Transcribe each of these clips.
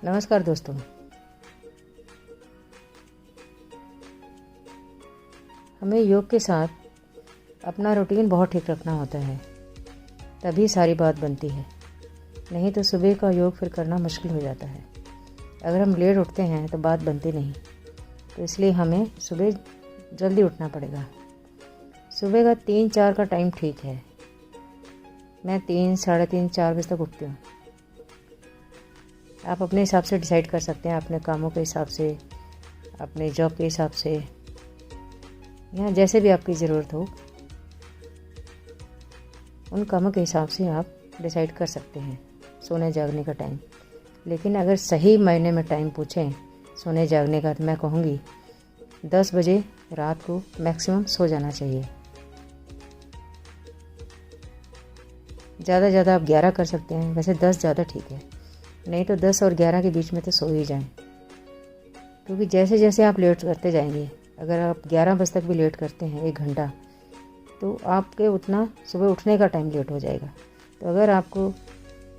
नमस्कार दोस्तों। हमें योग के साथ अपना रूटीन बहुत ठीक रखना होता है, तभी सारी बात बनती है। नहीं तो सुबह का योग फिर करना मुश्किल हो जाता है। अगर हम लेट उठते हैं तो बात बनती नहीं, तो इसलिए हमें सुबह जल्दी उठना पड़ेगा। सुबह का 3-4 का टाइम ठीक है। मैं 3, साढ़े 3, 4 बजे तक उठती हूँ। आप अपने हिसाब से डिसाइड कर सकते हैं, अपने कामों के हिसाब से, अपने जॉब के हिसाब से, या जैसे भी आपकी ज़रूरत हो उन कामों के हिसाब से आप डिसाइड कर सकते हैं सोने जागने का टाइम। लेकिन अगर सही मायने में टाइम पूछें सोने जागने का, तो मैं कहूँगी 10 बजे रात को मैक्सिमम सो जाना चाहिए। ज़्यादा आप 11 कर सकते हैं, वैसे 10 ज़्यादा ठीक है। नहीं तो 10 और 11 के बीच में तो सो ही जाएं, क्योंकि जैसे जैसे आप लेट करते जाएंगे, अगर आप 11 बजे तक भी लेट करते हैं 1 घंटा, तो आपके उतना सुबह उठने का टाइम लेट हो जाएगा। तो अगर आपको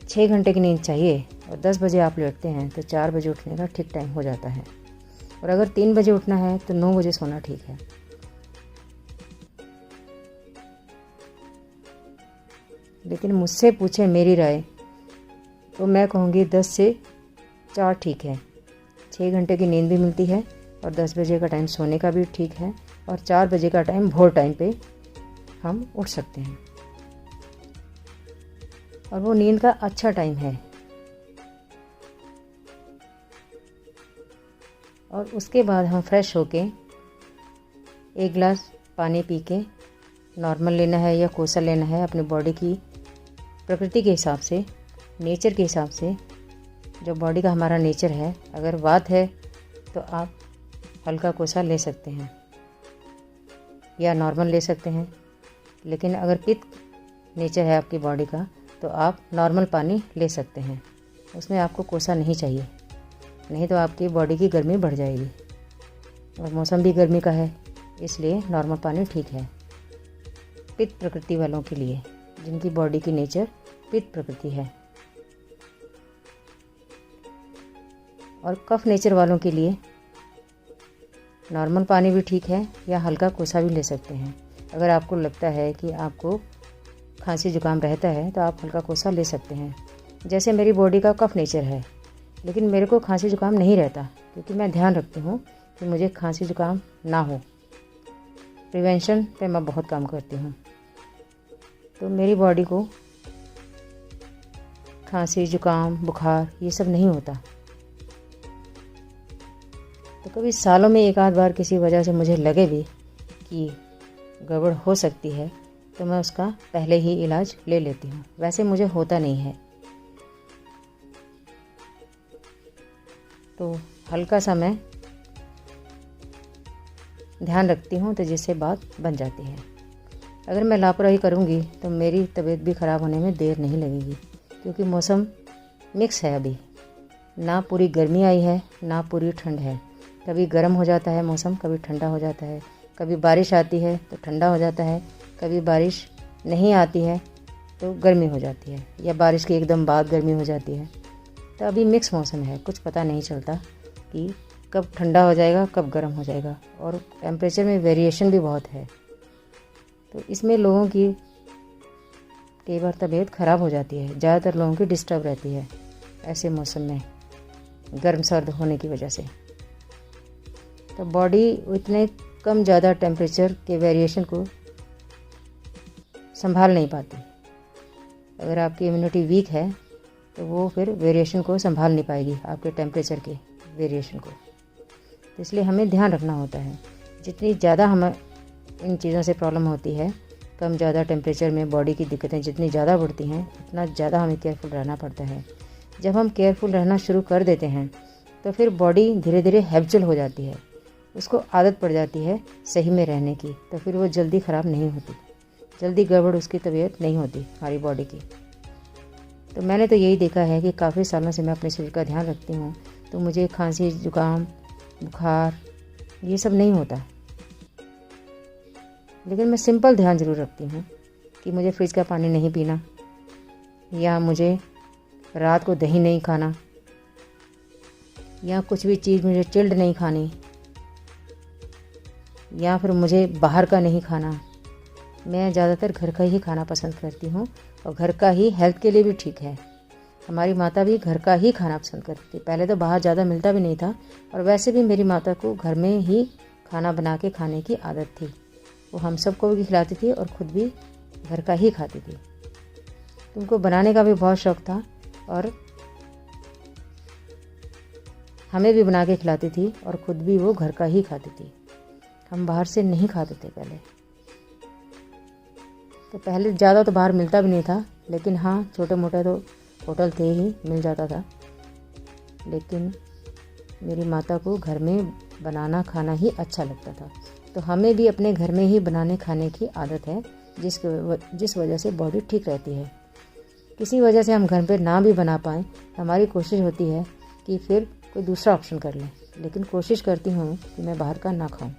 6 घंटे की नींद चाहिए और 10 बजे आप लेटते हैं, तो 4 बजे उठने का ठीक टाइम हो जाता है। और अगर 3 बजे उठना है तो 9 बजे सोना ठीक है। लेकिन मुझसे पूछे मेरी राय, तो मैं कहूँगी 10 से 4 ठीक है। 6 घंटे की नींद भी मिलती है और 10 बजे का टाइम सोने का भी ठीक है, और 4 बजे का टाइम भोर टाइम पे हम उठ सकते हैं, और वो नींद का अच्छा टाइम है। और उसके बाद हम फ्रेश होके 1 गिलास पानी पी के, नॉर्मल लेना है या कोसा लेना है, अपनी बॉडी की प्रकृति के हिसाब से, नेचर के हिसाब से, जो बॉडी का हमारा नेचर है। अगर वात है तो आप हल्का कोसा ले सकते हैं या नॉर्मल ले सकते हैं। लेकिन अगर पित्त नेचर है आपकी बॉडी का, तो आप नॉर्मल पानी ले सकते हैं, उसमें आपको कोसा नहीं चाहिए। नहीं तो आपकी बॉडी की गर्मी बढ़ जाएगी, और मौसम भी गर्मी का है, इसलिए नॉर्मल पानी ठीक है पित्त प्रकृति वालों के लिए, जिनकी बॉडी की नेचर पित्त प्रकृति है। और कफ नेचर वालों के लिए नॉर्मल पानी भी ठीक है, या हल्का कोसा भी ले सकते हैं। अगर आपको लगता है कि आपको खांसी जुकाम रहता है, तो आप हल्का कोसा ले सकते हैं। जैसे मेरी बॉडी का कफ नेचर है, लेकिन मेरे को खांसी जुकाम नहीं रहता, क्योंकि मैं ध्यान रखती हूँ कि मुझे खांसी जुकाम ना हो। प्रिवेंशन पे मैं बहुत काम करती हूँ, तो मेरी बॉडी को खांसी जुकाम बुखार ये सब नहीं होता। तो कभी सालों में 1 आध बार किसी वजह से मुझे लगे भी कि गड़बड़ हो सकती है, तो मैं उसका पहले ही इलाज ले लेती हूँ। वैसे मुझे होता नहीं है, तो हल्का सा मैं ध्यान रखती हूँ, तो जिससे बात बन जाती है। अगर मैं लापरवाही करूँगी तो मेरी तबीयत भी ख़राब होने में देर नहीं लगेगी, क्योंकि मौसम मिक्स है। अभी ना पूरी गर्मी आई है, ना पूरी ठंड है। कभी गर्म हो जाता है मौसम, कभी ठंडा हो जाता है। कभी बारिश आती है तो ठंडा हो जाता है, कभी बारिश नहीं आती है तो गर्मी हो जाती है, या बारिश के एकदम बाद गर्मी हो जाती है। तो अभी मिक्स मौसम है, कुछ पता नहीं चलता कि कब ठंडा हो जाएगा, कब गर्म हो जाएगा। और टेम्परेचर में वेरिएशन भी बहुत है, तो इसमें लोगों की कई बार तबीयत ख़राब हो जाती है। ज़्यादातर लोगों की डिस्टर्ब रहती है ऐसे मौसम में, गर्म सर्द होने की वजह से। तो बॉडी इतने कम ज़्यादा टेम्परेचर के वेरिएशन को संभाल नहीं पाती। अगर आपकी इम्यूनिटी वीक है, तो वो फिर वेरिएशन को संभाल नहीं पाएगी, आपके टेम्परेचर के वेरिएशन को। तो इसलिए हमें ध्यान रखना होता है। जितनी ज़्यादा हमें इन चीज़ों से प्रॉब्लम होती है, कम ज़्यादा टेम्परेचर में बॉडी की दिक्कतें जितनी ज़्यादा बढ़ती हैं, उतना ज़्यादा हमें केयरफुल रहना पड़ता है। जब हम केयरफुल रहना शुरू कर देते हैं, तो फिर बॉडी धीरे धीरे हैबिचुअल हो जाती है, उसको आदत पड़ जाती है सही में रहने की। तो फिर वो जल्दी ख़राब नहीं होती, जल्दी गड़बड़ उसकी तबीयत नहीं होती हमारी बॉडी की। तो मैंने तो यही देखा है कि काफ़ी सालों से मैं अपने शरीर का ध्यान रखती हूँ, तो मुझे खांसी जुकाम बुखार ये सब नहीं होता। लेकिन मैं सिंपल ध्यान ज़रूर रखती हूँ कि मुझे फ्रिज का पानी नहीं पीना, या मुझे रात को दही नहीं खाना, या कुछ भी चीज़ मुझे चिल्ड नहीं खानी, या फिर मुझे बाहर का नहीं खाना। मैं ज़्यादातर घर का ही खाना पसंद करती हूँ और घर का ही हेल्थ के लिए भी ठीक है। हमारी माता भी घर का ही खाना पसंद करती थी। पहले तो बाहर ज़्यादा मिलता भी नहीं था और वैसे भी मेरी माता को घर में ही खाना बना के खाने की आदत थी। वो हम सबको भी खिलाती थी और ख़ुद भी घर का ही खाती थी। उनको बनाने का भी बहुत शौक़ था और हमें भी बना के खिलाती थी और ख़ुद भी वो घर का ही खाती थी। हम बाहर से नहीं खाते थे पहले। तो पहले ज़्यादा तो बाहर मिलता भी नहीं था, लेकिन हाँ छोटे मोटे तो होटल थे ही, मिल जाता था। लेकिन मेरी माता को घर में बनाना खाना ही अच्छा लगता था, तो हमें भी अपने घर में ही बनाने खाने की आदत है, जिस वजह से बॉडी ठीक रहती है। किसी वजह से हम घर पे ना भी बना पाएँ, हमारी कोशिश होती है कि फिर कोई दूसरा ऑप्शन कर लें, लेकिन कोशिश करती हूँ कि मैं बाहर का ना खाऊं।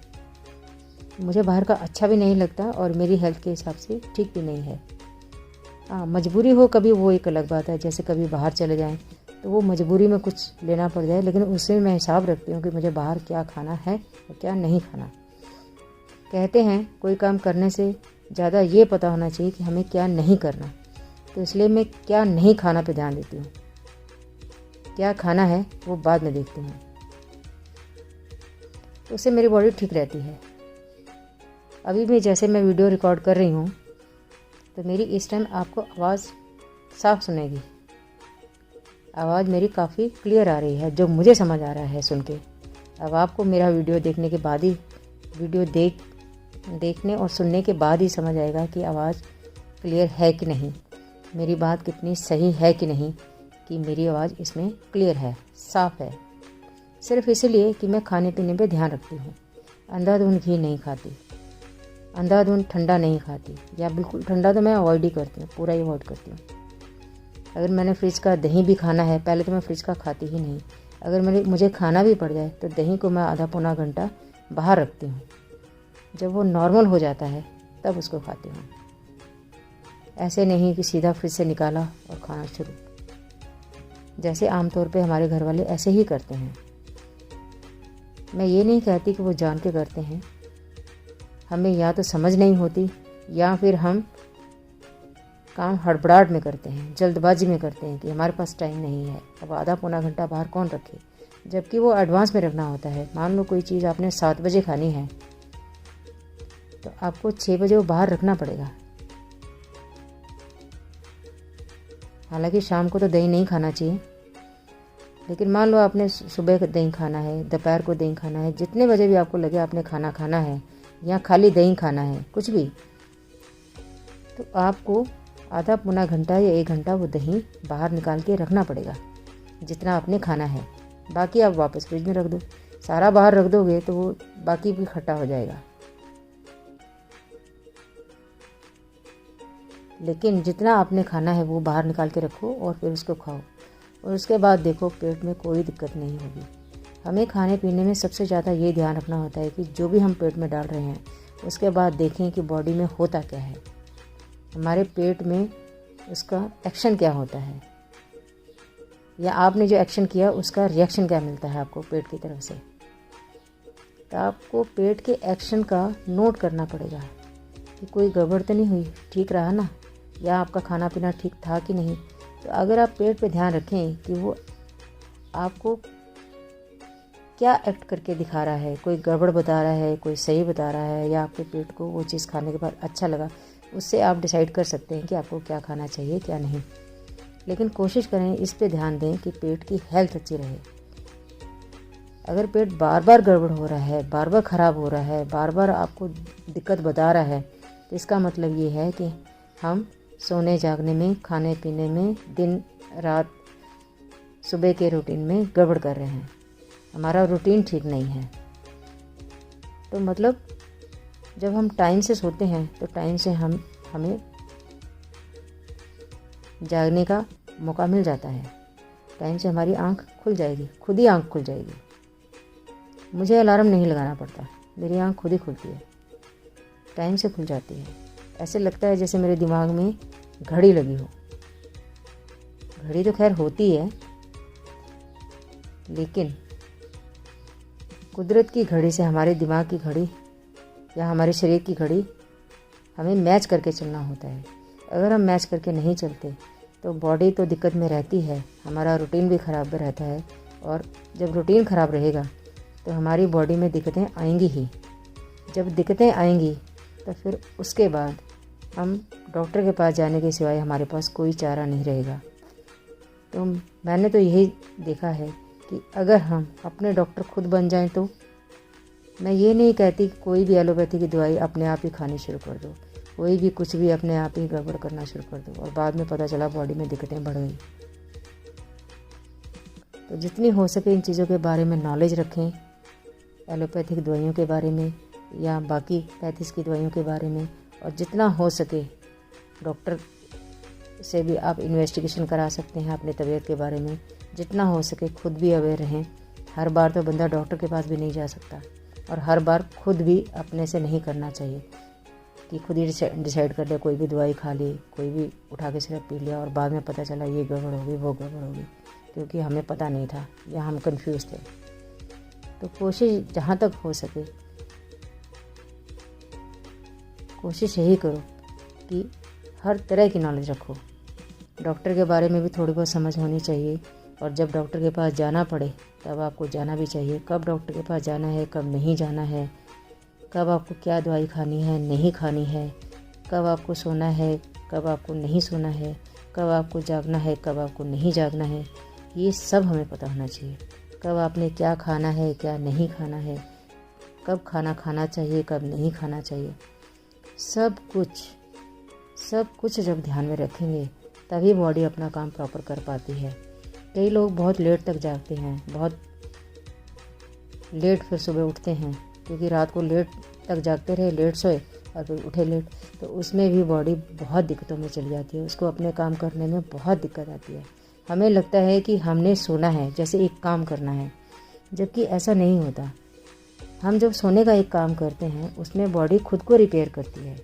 मुझे बाहर का अच्छा भी नहीं लगता और मेरी हेल्थ के हिसाब से ठीक भी नहीं है। हाँ, मजबूरी हो कभी, वो एक अलग बात है। जैसे कभी बाहर चले जाएं तो वो मजबूरी में कुछ लेना पड़ जाए, लेकिन उसमें मैं हिसाब रखती हूँ कि मुझे बाहर क्या खाना है और क्या नहीं खाना। कहते हैं कोई काम करने से ज़्यादा ये पता होना चाहिए कि हमें क्या नहीं करना, तो इसलिए मैं क्या नहीं खाना पे ध्यान देती हूँ। क्या खाना है वो बाद में देखती हूँ, तो उससे मेरी बॉडी ठीक रहती है। अभी भी जैसे मैं वीडियो रिकॉर्ड कर रही हूँ तो मेरी इस टाइम आपको आवाज़ साफ सुनेगी। आवाज़ मेरी काफ़ी क्लियर आ रही है, जो मुझे समझ आ रहा है सुन के। अब आपको मेरा वीडियो देखने के बाद ही, वीडियो देखने और सुनने के बाद ही समझ आएगा कि आवाज़ क्लियर है कि नहीं, मेरी बात कितनी सही है कि नहीं, कि मेरी आवाज़ इसमें क्लियर है, साफ़ है। सिर्फ इसलिए कि मैं खाने पीने पे ध्यान रखती हूँ। अंधाधुंध घी नहीं खाती, अंधाधुंध ठंडा नहीं खाती, या बिल्कुल ठंडा तो मैं अवॉइड ही करती हूँ, पूरा ही अवॉइड करती हूँ। अगर मैंने फ्रिज का दही भी खाना है, पहले तो मैं फ्रिज का खाती ही नहीं। अगर मुझे खाना भी पड़ जाए तो दही को मैं आधा पौना घंटा बाहर रखती हूँ। जब वो नॉर्मल हो जाता है तब उसको खाती हूँ। ऐसे नहीं कि सीधा फ्रिज से निकाला और खाना शुरू, जैसे आमतौर पे हमारे घर वाले ऐसे ही करते हैं। मैं ये नहीं कहती कि वो जान के करते हैं, हमें या तो समझ नहीं होती या फिर हम काम हड़बड़ाहट में करते हैं, जल्दबाजी में करते हैं कि हमारे पास टाइम नहीं है। अब आधा पौना घंटा बाहर कौन रखे, जबकि वो एडवांस में रखना होता है। मान लो कोई चीज़ आपने 7 बजे खानी है तो आपको 6 बजे वो बाहर रखना पड़ेगा। हालांकि शाम को तो दही नहीं खाना चाहिए, लेकिन मान लो आपने सुबह दही खाना है, दोपहर को दही खाना है, जितने बजे भी आपको लगे आपने खाना खाना है या खाली दही खाना है, कुछ भी, तो आपको आधा पौना घंटा या 1 घंटा वो दही बाहर निकाल के रखना पड़ेगा, जितना आपने खाना है। बाकी आप वापस फ्रिज में रख दो। सारा बाहर रख दोगे तो वो बाकी भी खट्टा हो जाएगा। लेकिन जितना आपने खाना है वो बाहर निकाल के रखो और फिर उसको खाओ, और उसके बाद देखो पेट में कोई दिक्कत नहीं होगी। हमें खाने पीने में सबसे ज़्यादा ये ध्यान रखना होता है कि जो भी हम पेट में डाल रहे हैं उसके बाद देखें कि बॉडी में होता क्या है, हमारे पेट में उसका एक्शन क्या होता है, या आपने जो एक्शन किया उसका रिएक्शन क्या मिलता है आपको पेट की तरफ से। तो आपको पेट के एक्शन का नोट करना पड़ेगा कि कोई गड़बड़ तो नहीं हुई, ठीक रहा ना, या आपका खाना पीना ठीक था कि नहीं। तो अगर आप पेट पे ध्यान रखें कि वो आपको क्या एक्ट करके दिखा रहा है, कोई गड़बड़ बता रहा है, कोई सही बता रहा है, या आपके पेट को वो चीज़ खाने के बाद अच्छा लगा, उससे आप डिसाइड कर सकते हैं कि आपको क्या खाना चाहिए क्या नहीं। लेकिन कोशिश करें, इस पे ध्यान दें कि पेट की हेल्थ अच्छी रहे। अगर पेट बार बार गड़बड़ हो रहा है, बार बार ख़राब हो रहा है, बार बार आपको दिक्कत बता रहा है, तो इसका मतलब ये है कि हम सोने जागने में, खाने पीने में, दिन रात सुबह के रूटीन में गड़बड़ कर रहे हैं, हमारा रूटीन ठीक नहीं है। तो मतलब जब हम टाइम से सोते हैं तो टाइम से हमें जागने का मौका मिल जाता है, टाइम से हमारी आंख खुल जाएगी, खुद ही आंख खुल जाएगी। मुझे अलार्म नहीं लगाना पड़ता, मेरी आंख खुद ही खुलती है, टाइम से खुल जाती है। ऐसे लगता है जैसे मेरे दिमाग में घड़ी लगी हो। घड़ी तो खैर होती है, लेकिन कुदरत की घड़ी से हमारे दिमाग की घड़ी या हमारे शरीर की घड़ी हमें मैच करके चलना होता है। अगर हम मैच करके नहीं चलते तो बॉडी तो दिक्कत में रहती है, हमारा रूटीन भी ख़राब रहता है। और जब रूटीन ख़राब रहेगा तो हमारी बॉडी में दिक्कतें आएंगी ही। जब दिक्कतें आएंगी तो फिर उसके बाद हम डॉक्टर के पास जाने के सिवाय हमारे पास कोई चारा नहीं रहेगा। तो मैंने तो यही देखा है कि अगर हम अपने डॉक्टर खुद बन जाएं तो मैं ये नहीं कहती कि कोई भी एलोपैथी की दवाई अपने आप ही खानी शुरू कर दो, कोई भी कुछ भी अपने आप ही गड़बड़ करना शुरू कर दो और बाद में पता चला बॉडी में दिक्कतें बढ़ गई। तो जितनी हो सके इन चीज़ों के बारे में नॉलेज रखें, एलोपैथिक दवाइयों के बारे में या बाकी पैथिस की दवाइयों के बारे में। और जितना हो सके डॉक्टर से भी आप इन्वेस्टिगेशन करा सकते हैं अपने तबीयत के बारे में। जितना हो सके खुद भी अवेयर रहें। हर बार तो बंदा डॉक्टर के पास भी नहीं जा सकता और हर बार खुद भी अपने से नहीं करना चाहिए कि खुद ही डिसाइड कर ले, कोई भी दवाई खा ली, कोई भी उठा के सिर्फ पी लिया और बाद में पता चला ये गड़बड़ होगी वो गड़बड़ होगी, क्योंकि हमें पता नहीं था या हम कंफ्यूज थे। तो कोशिश जहाँ तक हो सके कोशिश यही करो कि हर तरह की नॉलेज रखो। डॉक्टर के बारे में भी थोड़ी बहुत समझ होनी चाहिए और जब डॉक्टर के पास जाना पड़े तब आपको जाना भी चाहिए। कब डॉक्टर के पास जाना है, कब नहीं जाना है, कब आपको क्या दवाई खानी है नहीं खानी है, कब आपको सोना है कब आपको नहीं सोना है, कब आपको जागना है कब आपको नहीं जागना है, ये सब हमें पता होना चाहिए। कब आपने क्या खाना है क्या नहीं खाना है, कब खाना खाना चाहिए कब नहीं खाना चाहिए, सब कुछ जब ध्यान में रखेंगे तभी बॉडी अपना काम प्रॉपर कर पाती है। कई लोग बहुत लेट तक जागते हैं, बहुत लेट फिर सुबह उठते हैं, क्योंकि रात को लेट तक जागते रहे, लेट सोए और फिर उठे लेट, तो उसमें भी बॉडी बहुत दिक्कतों में चली जाती है। उसको अपने काम करने में बहुत दिक्कत आती है। हमें लगता है कि हमने सोना है, जैसे एक काम करना है, जबकि ऐसा नहीं होता। हम जब सोने का एक काम करते हैं उसमें बॉडी खुद को रिपेयर करती है।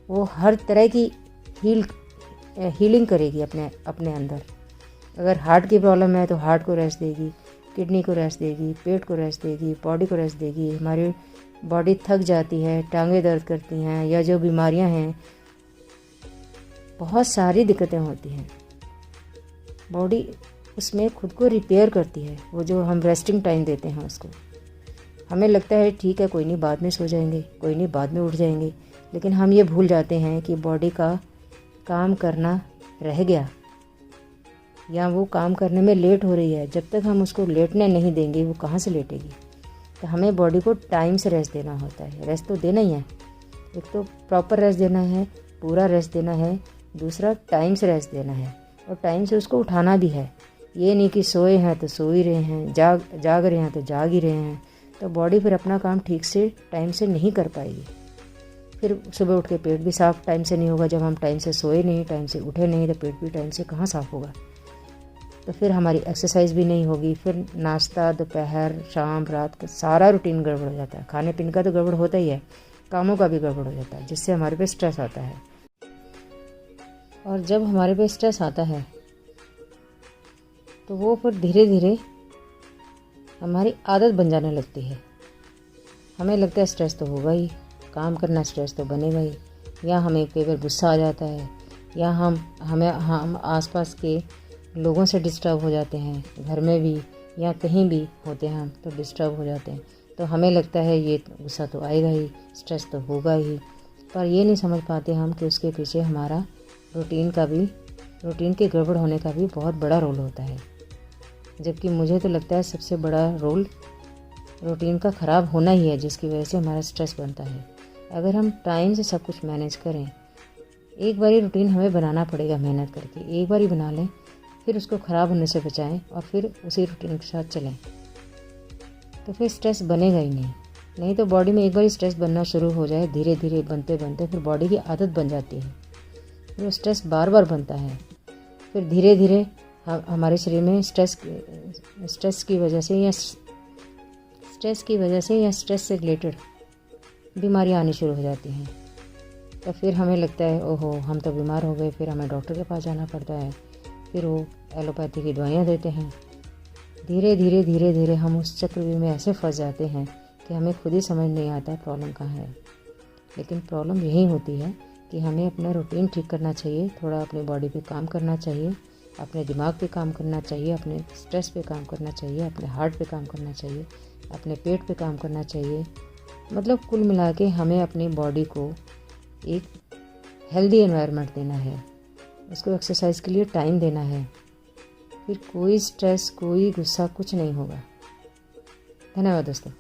वो हर तरह की हीलिंग करेगी अपने अंदर। अगर हार्ट की प्रॉब्लम है तो हार्ट को रेस्ट देगी, किडनी को रेस्ट देगी, पेट को रेस्ट देगी, बॉडी को रेस्ट देगी। हमारी बॉडी थक जाती है, टांगें दर्द करती हैं या जो बीमारियां हैं, बहुत सारी दिक्कतें होती हैं, बॉडी उसमें खुद को रिपेयर करती है। वो जो हम रेस्टिंग टाइम देते हैं उसको, हमें लगता है ठीक है कोई नहीं बाद में सो जाएंगे, कोई नहीं बाद में उठ जाएंगे, लेकिन हम ये भूल जाते हैं कि बॉडी का काम करना रह गया या वो काम करने में लेट हो रही है। जब तक हम उसको लेटने नहीं देंगे वो कहाँ से लेटेगी। तो हमें बॉडी को टाइम से रेस्ट देना होता है। रेस्ट तो देना ही है, एक तो प्रॉपर रेस्ट देना है, पूरा रेस्ट देना है, दूसरा टाइम से रेस्ट देना है और टाइम से उसको उठाना भी है। ये नहीं कि सोए हैं तो सो ही रहे हैं, जाग रहे हैं तो जाग ही रहे हैं, तो बॉडी फिर अपना काम ठीक से टाइम से नहीं कर पाएगी। फिर सुबह उठ के पेट भी साफ टाइम से नहीं होगा। जब हम टाइम से सोए नहीं, टाइम से उठे नहीं, तो पेट भी टाइम से कहाँ साफ होगा। तो फिर हमारी एक्सरसाइज भी नहीं होगी, फिर नाश्ता दोपहर शाम रात का सारा रूटीन गड़बड़ हो जाता है। खाने पीने का तो गड़बड़ होता ही है, कामों का भी गड़बड़ हो जाता है, जिससे हमारे पे स्ट्रेस आता है। और जब हमारे पे स्ट्रेस आता है तो वो फिर धीरे धीरे हमारी आदत बन जाने लगती है। हमें लगता है स्ट्रेस तो होगा ही, काम करना स्ट्रेस तो बनेगा ही, या हमें कई बार गुस्सा आ जाता है, या हम आसपास के लोगों से डिस्टर्ब हो जाते हैं, घर में भी या कहीं भी होते हैं हम तो डिस्टर्ब हो जाते हैं। तो हमें लगता है ये गुस्सा तो आएगा ही, स्ट्रेस तो होगा ही, पर ये नहीं समझ पाते हम कि उसके पीछे हमारा रूटीन के गड़बड़ होने का भी बहुत बड़ा रोल होता है। जबकि मुझे तो लगता है सबसे बड़ा रोल रूटीन का ख़राब होना ही है, जिसकी वजह से हमारा स्ट्रेस बनता है। अगर हम टाइम से सब कुछ मैनेज करें, एक बारी रूटीन हमें बनाना पड़ेगा मेहनत करके, एक बार ही बना लें, फिर उसको ख़राब होने से बचाएं और फिर उसी रूटीन के साथ चलें, तो फिर स्ट्रेस बनेगा ही नहीं तो बॉडी में एक बार स्ट्रेस बनना शुरू हो जाए, धीरे धीरे बनते बनते फिर बॉडी की आदत बन जाती है, वो स्ट्रेस बार बार बनता है। फिर धीरे धीरे हमारे शरीर में स्ट्रेस की वजह से या स्ट्रेस से रिलेटेड बीमारियां आनी शुरू हो जाती हैं। तो फिर हमें लगता है ओहो हम तो बीमार हो गए, फिर हमें डॉक्टर के पास जाना पड़ता है, फिर वो एलोपैथी की दवाइयाँ देते हैं, धीरे धीरे धीरे धीरे हम उस चक्रव्यूह में ऐसे फंस जाते हैं कि हमें खुद ही समझ नहीं आता प्रॉब्लम कहाँ है। लेकिन प्रॉब्लम यही होती है कि हमें अपना रूटीन ठीक करना चाहिए, थोड़ा अपनी बॉडी पे काम करना चाहिए, अपने दिमाग पे काम करना चाहिए, अपने स्ट्रेस पे काम करना चाहिए, अपने हार्ट पे काम करना चाहिए, अपने पेट पे काम करना चाहिए। मतलब कुल मिला के हमें अपनी बॉडी को एक हेल्दी एनवायरनमेंट देना है, उसको एक्सरसाइज के लिए टाइम देना है। फिर कोई स्ट्रेस, कोई गुस्सा, कुछ नहीं होगा। धन्यवाद दोस्तों।